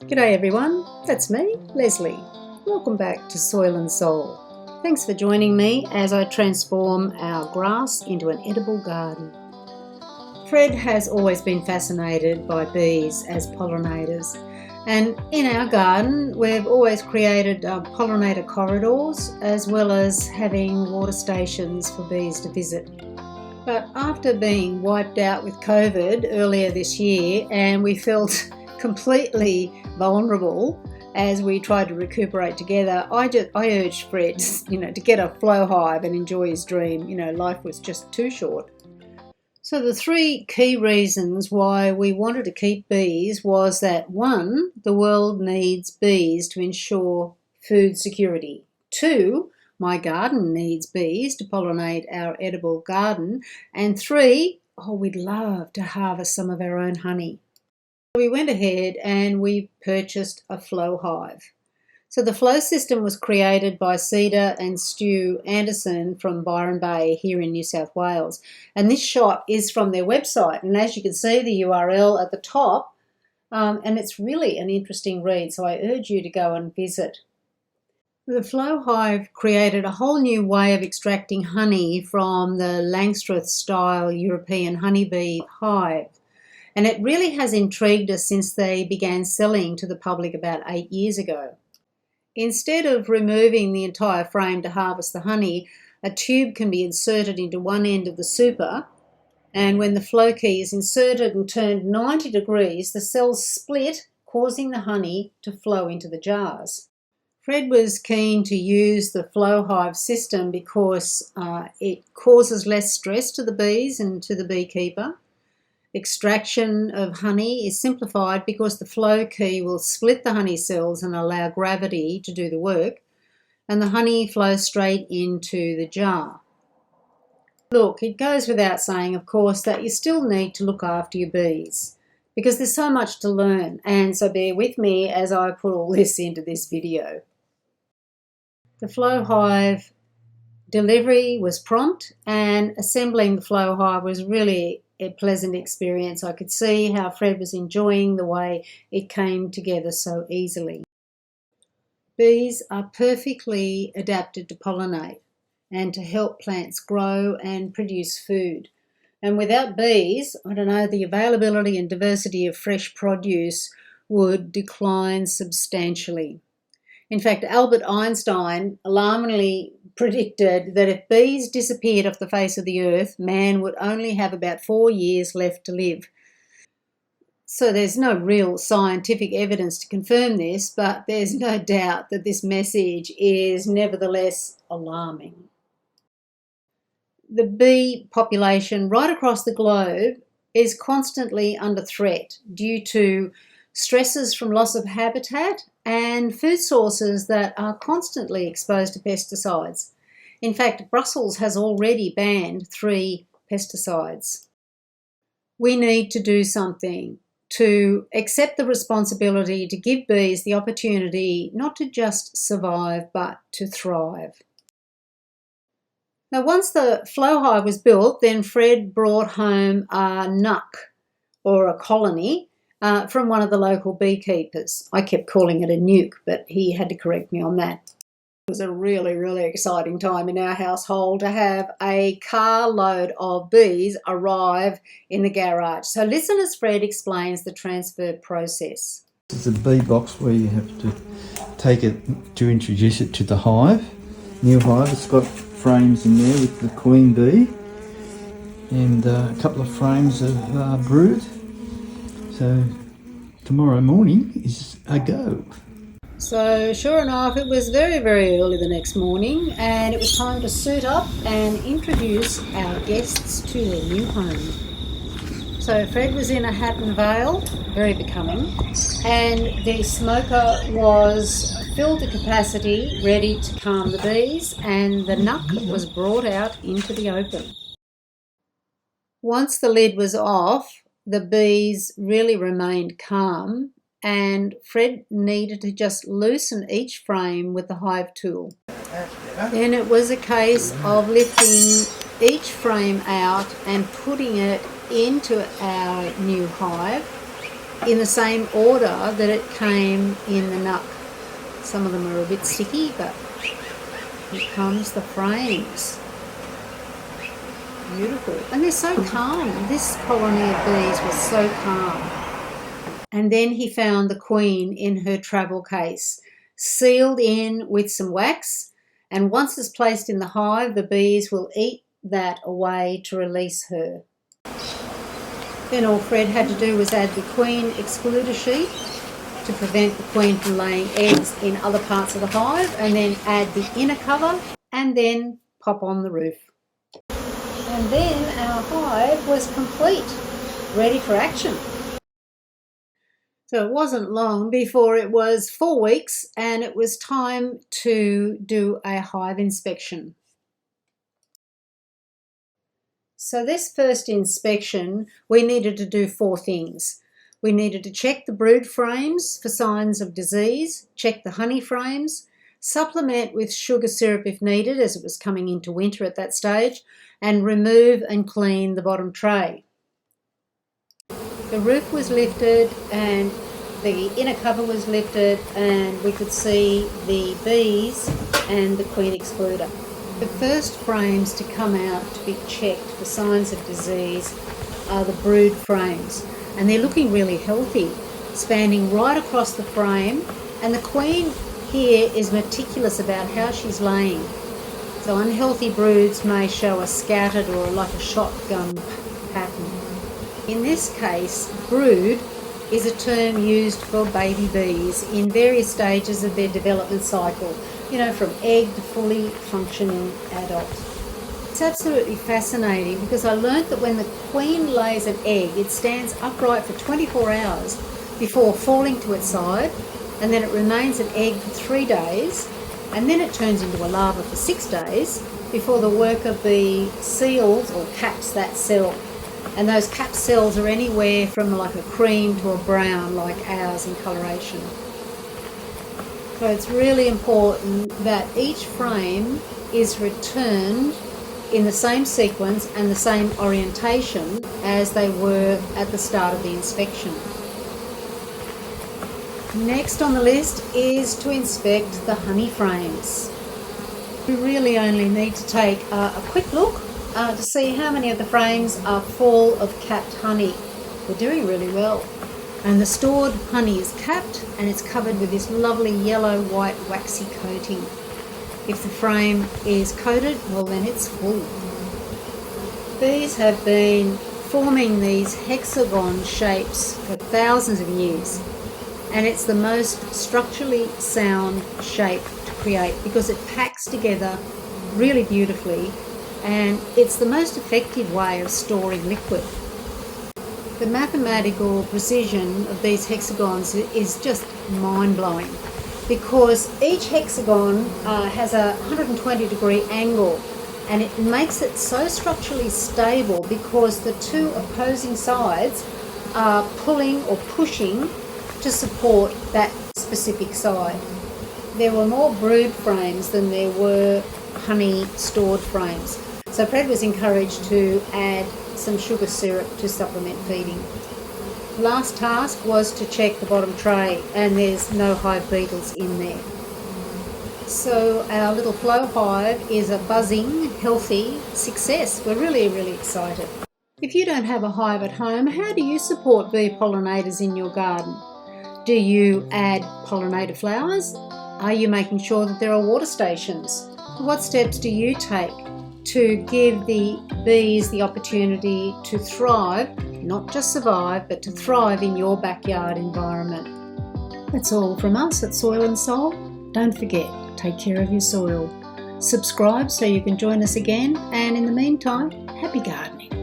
G'day everyone, that's me, Leslie. Welcome back to Soil and Soul. Thanks for joining me as I transform our grass into an edible garden. Fred has always been fascinated by bees as pollinators, and in our garden we've always created pollinator corridors as well as having water stations for bees to visit. But after being wiped out with COVID earlier this year, and we felt completely vulnerable as we tried to recuperate together, I urged Fred, to get a Flow Hive and enjoy his dream. Life was just too short. So the three key reasons why we wanted to keep bees was that 1, the world needs bees to ensure food security. 2, my garden needs bees to pollinate our edible garden. And 3, we'd love to harvest some of our own honey. We went ahead and we purchased a Flow Hive. So the Flow system was created by Cedar and Stu Anderson from Byron Bay here in New South Wales. And this shot is from their website. And as you can see, the URL at the top, and it's really an interesting read. So I urge you to go and visit. The Flow Hive created a whole new way of extracting honey from the Langstroth-style European honeybee hive. And it really has intrigued us since they began selling to the public about 8 years ago. Instead of removing the entire frame to harvest the honey, a tube can be inserted into one end of the super, and when the flow key is inserted and turned 90 degrees, the cells split, causing the honey to flow into the jars. Fred was keen to use the Flow Hive system because it causes less stress to the bees and to the beekeeper. Extraction of honey is simplified because the flow key will split the honey cells and allow gravity to do the work, and the honey flows straight into the jar. Look, it goes without saying, of course, that you still need to look after your bees because there's so much to learn, and so bear with me as I put all this into this video. The Flow Hive delivery was prompt, and assembling the Flow Hive was really a pleasant experience. I could see how Fred was enjoying the way it came together so easily. Bees are perfectly adapted to pollinate and to help plants grow and produce food. And without bees, the availability and diversity of fresh produce would decline substantially. In fact, Albert Einstein alarmingly predicted that if bees disappeared off the face of the earth, man would only have about 4 years left to live. So there's no real scientific evidence to confirm this, but there's no doubt that this message is nevertheless alarming. The bee population right across the globe is constantly under threat due to stresses from loss of habitat and food sources that are constantly exposed to pesticides. In fact, Brussels has already banned 3 pesticides. We need to do something to accept the responsibility to give bees the opportunity not to just survive but to thrive. Now, once the Flow Hive was built, then Fred brought home a nuc, or a colony, from one of the local beekeepers. I kept calling it a nuke, but he had to correct me on that. It was a really, really exciting time in our household to have a carload of bees arrive in the garage. So listen as Fred explains the transfer process. It's a bee box where you have to take it to introduce it to the hive. New hive, it's got frames in there with the queen bee and a couple of frames of brood. So tomorrow morning is a go. So sure enough, it was very, very early the next morning, and it was time to suit up and introduce our guests to their new home. So Fred was in a hat and veil, very becoming, and the smoker was filled to capacity, ready to calm the bees, and the nuc was brought out into the open. Once the lid was off, the bees really remained calm, and Fred needed to just loosen each frame with the hive tool. Then it was a case of lifting each frame out and putting it into our new hive in the same order that it came in the nut. Some of them are a bit sticky, but here comes the frames. Beautiful. And they're so calm. This colony of bees was so calm. And then he found the queen in her travel case, sealed in with some wax, and once it's placed in the hive, the bees will eat that away to release her. Then all Fred had to do was add the queen excluder sheet to prevent the queen from laying eggs in other parts of the hive, and then add the inner cover and then pop on the roof. And then our hive was complete, ready for action. So it wasn't long before it was 4 weeks and it was time to do a hive inspection. So this first inspection, we needed to do 4 things. We needed to check the brood frames for signs of disease, check the honey frames, supplement with sugar syrup if needed, as it was coming into winter at that stage, and remove and clean the bottom tray. The roof was lifted and the inner cover was lifted, and we could see the bees and the queen excluder. The first frames to come out to be checked for signs of disease are the brood frames, and they're looking really healthy, spanning right across the frame, and the queen here is meticulous about how she's laying. So unhealthy broods may show a scattered or like a shotgun pattern. In this case, brood is a term used for baby bees in various stages of their development cycle, you know, from egg to fully functioning adult. It's absolutely fascinating because I learnt that when the queen lays an egg, it stands upright for 24 hours before falling to its side, and then it remains an egg for 3 days, and then it turns into a larva for 6 days before the worker bee seals or caps that cell. And those capped cells are anywhere from like a cream to a brown, like ours in coloration. So it's really important that each frame is returned in the same sequence and the same orientation as they were at the start of the inspection. Next on the list is to inspect the honey frames. We really only need to take a quick look to see how many of the frames are full of capped honey. We're doing really well. And the stored honey is capped and it's covered with this lovely yellow-white waxy coating. If the frame is coated, well then it's full. Bees have been forming these hexagon shapes for thousands of years, and it's the most structurally sound shape to create because it packs together really beautifully, and it's the most effective way of storing liquid. The mathematical precision of these hexagons is just mind-blowing because each hexagon has a 120-degree angle, and it makes it so structurally stable because the two opposing sides are pulling or pushing to support that specific side. There were more brood frames than there were honey stored frames. So Fred was encouraged to add some sugar syrup to supplement feeding. The last task was to check the bottom tray, and there's no hive beetles in there. So our little Flow Hive is a buzzing, healthy success. We're really, really excited. If you don't have a hive at home, how do you support bee pollinators in your garden? Do you add pollinator flowers? Are you making sure that there are water stations? What steps do you take to give the bees the opportunity to thrive, not just survive, but to thrive in your backyard environment? That's all from us at Soil and Soul. Don't forget, take care of your soil. Subscribe so you can join us again, and in the meantime, happy gardening.